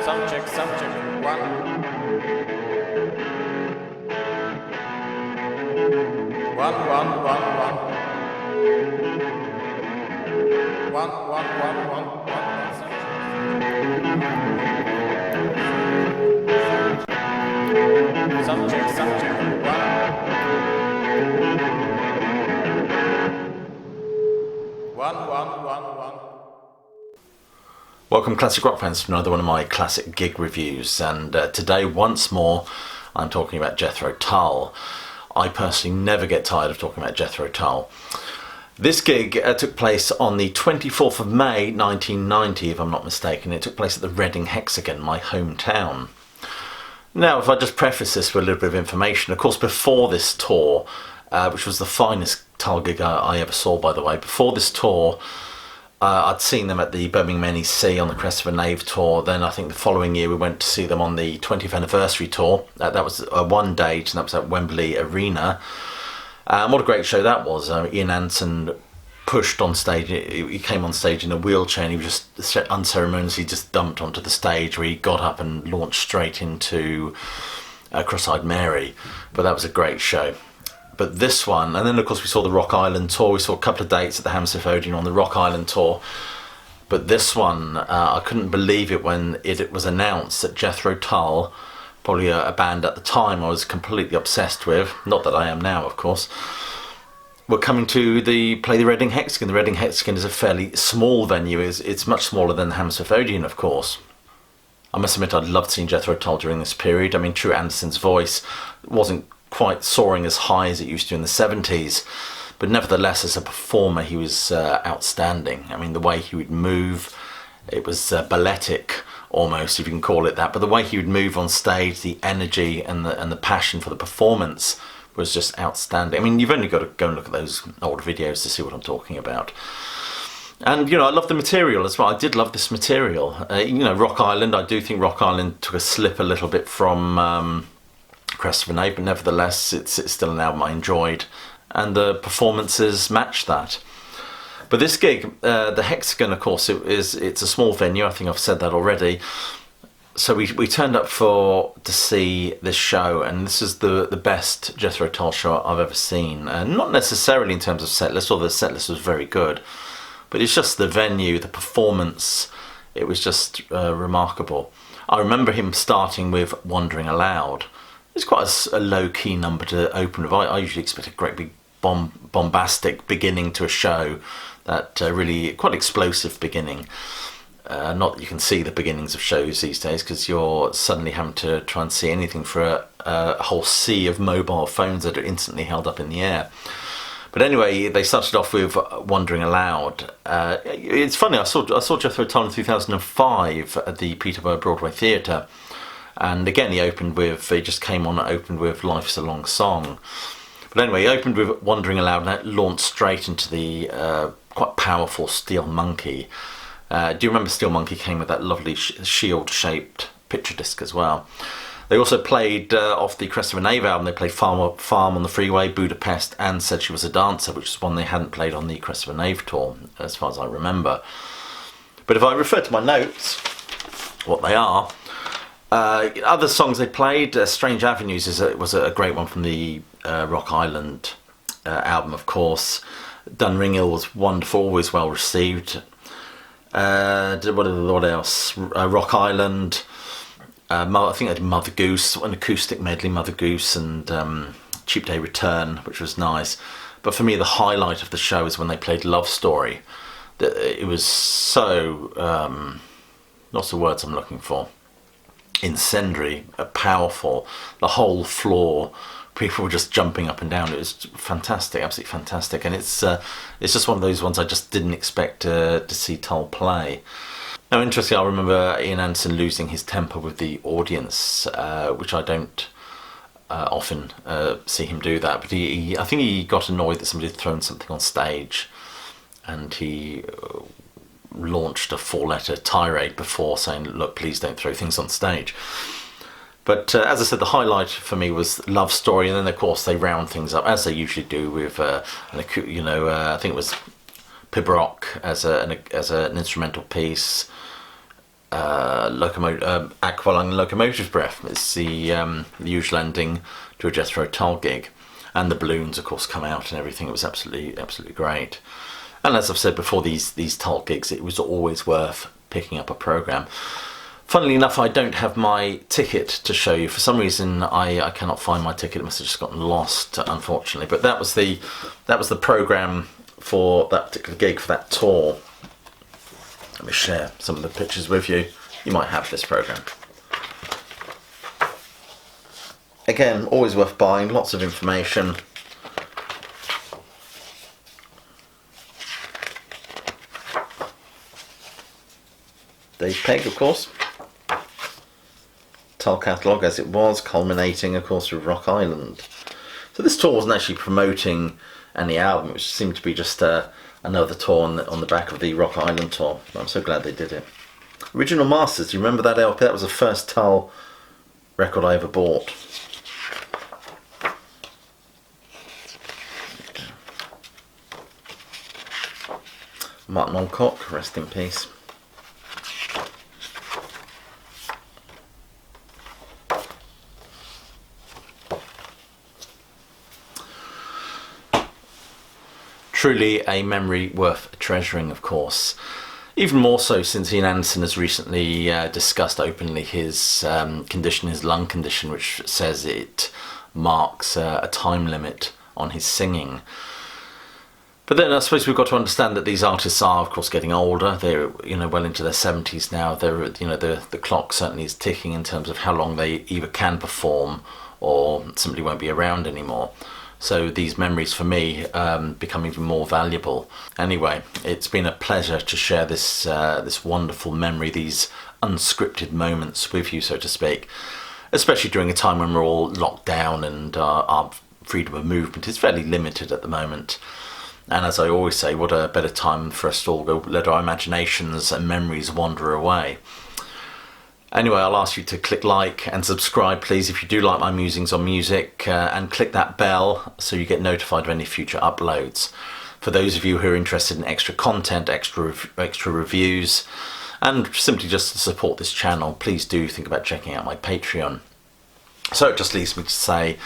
Sound check. One. Sound check. One. Welcome classic rock fans to another one of my classic gig reviews, and today once more I'm talking about Jethro Tull. I personally never get tired of talking about Jethro Tull. This gig took place on the 24th of May 1990, if I'm not mistaken. It took place at the Reading Hexagon, my hometown. Now, if I just preface this with a little bit of information, of course before this tour, which was the finest Tull gig I ever saw, by the way, before this tour I'd seen them at the Birmingham NEC on the Crest of a Knave tour. Then I think the following year we went to see them on the 20th anniversary tour. That was one date, and that was at Wembley Arena. What a great show that was. Ian Anderson pushed on stage. He came on stage in a wheelchair, and he was just unceremoniously just dumped onto the stage, where he got up and launched straight into Cross-Eyed Mary. But that was a great show. But this one, and then of course we saw the Rock Island tour. We saw a couple of dates at the Hammersmith Odeon on the Rock Island tour. But this one, I couldn't believe it when it was announced that Jethro Tull, probably a band at the time I was completely obsessed with, not that I am now of course, were coming to play the Reading Hexagon. The Reading Hexagon is a fairly small venue. It's much smaller than the Hammersmith Odeon, of course. I must admit I'd loved seeing Jethro Tull during this period. I mean, True Anderson's voice wasn't quite soaring as high as it used to in the 70s, but nevertheless as a performer he was outstanding. I mean, the way he would move, it was balletic almost, if you can call it that, but the way he would move on stage, the energy and the passion for the performance was just outstanding. I mean, you've only got to go and look at those old videos to see what I'm talking about. And, I love the material as well. I did love this material. Rock Island, I do think Rock Island took a slip a little bit from Crest of a Knave, but nevertheless it's still an album I enjoyed, and the performances match that. But this gig, the Hexagon, of course, it's a small venue. I think I've said that already. So we turned up to see this show, and this is the best Jethro Tull show I've ever seen. Not necessarily in terms of setlist, although the setlist was very good, but it's just the venue, the performance. It was just remarkable. I remember him starting with Wandering Aloud. It's quite a low-key number to open with. I usually expect a great big bombastic beginning to a show, that really quite explosive beginning. Not that you can see the beginnings of shows these days, because you're suddenly having to try and see anything for a whole sea of mobile phones that are instantly held up in the air. But anyway, they started off with Wandering Aloud. It's funny, I saw Jethro Tull in 2005 at the Peterborough Broadway Theatre. And again, he just came on and opened with Life's a Long Song. But anyway, he opened with Wandering Aloud, and that launched straight into the quite powerful Steel Monkey. Do you remember Steel Monkey came with that lovely shield-shaped picture disc as well? They also played off the Crest of a Knave album. They played Farm on the Freeway, Budapest, and Said She Was a Dancer, which is one they hadn't played on the Crest of a Knave tour, as far as I remember. But if I refer to my notes, what they are, other songs they played, Strange Avenues was a great one from the Rock Island album, of course. Dun Ring Hill was wonderful, always well received. What else? Rock Island. I think they did Mother Goose, an acoustic medley, Mother Goose, and Cheap Day Return, which was nice. But for me, the highlight of the show is when they played Love Story. It was so, what's the words I'm looking for? Incendiary, powerful. The whole floor, people were just jumping up and down. It was fantastic, absolutely fantastic. And it's just one of those ones I just didn't expect to see Tull play. Now, interestingly, I remember Ian Anderson losing his temper with the audience, which I don't often see him do that. But I think he got annoyed that somebody had thrown something on stage, and he launched a 4-letter tirade before saying, look, please don't throw things on stage. But as I said, the highlight for me was Love Story, and then of course they round things up as they usually do with I think it was Pibroch as an instrumental piece, aqualung locomotive breath. It's the usual ending to a Jethro Tull gig, and the balloons of course come out and everything. It was absolutely great. And as I've said before, these Tull gigs, it was always worth picking up a program. Funnily enough, I don't have my ticket to show you. For some reason, I cannot find my ticket. It must have just gotten lost, unfortunately. But that was the program for that particular gig, for that tour. Let me share some of the pictures with you. You might have this program. Again, always worth buying. Lots of information. Dave Pegg, of course. Tull catalogue as it was, culminating of course with Rock Island. So this tour wasn't actually promoting any album, which seemed to be just another tour on the back of the Rock Island tour. But I'm so glad they did it. Original Masters, do you remember that LP? That was the first Tull record I ever bought. Martin Alcock, rest in peace. Truly a memory worth treasuring, of course. Even more so since Ian Anderson has recently discussed openly his condition, his lung condition, which says it marks a time limit on his singing. But then I suppose we've got to understand that these artists are, of course, getting older. They're, well into their 70s now. They're, the clock certainly is ticking in terms of how long they either can perform or simply won't be around anymore. So these memories for me become even more valuable. Anyway, it's been a pleasure to share this wonderful memory, these unscripted moments with you, so to speak, especially during a time when we're all locked down and our freedom of movement is fairly limited at the moment. And as I always say, what a better time for us to all go let our imaginations and memories wander away. Anyway, I'll ask you to click like and subscribe, please, if you do like my musings on music, and click that bell so you get notified of any future uploads. For those of you who are interested in extra content, extra reviews, and simply just to support this channel, please do think about checking out my Patreon. So it just leaves me to say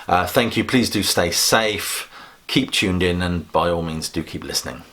thank you. Please do stay safe, keep tuned in, and by all means do keep listening.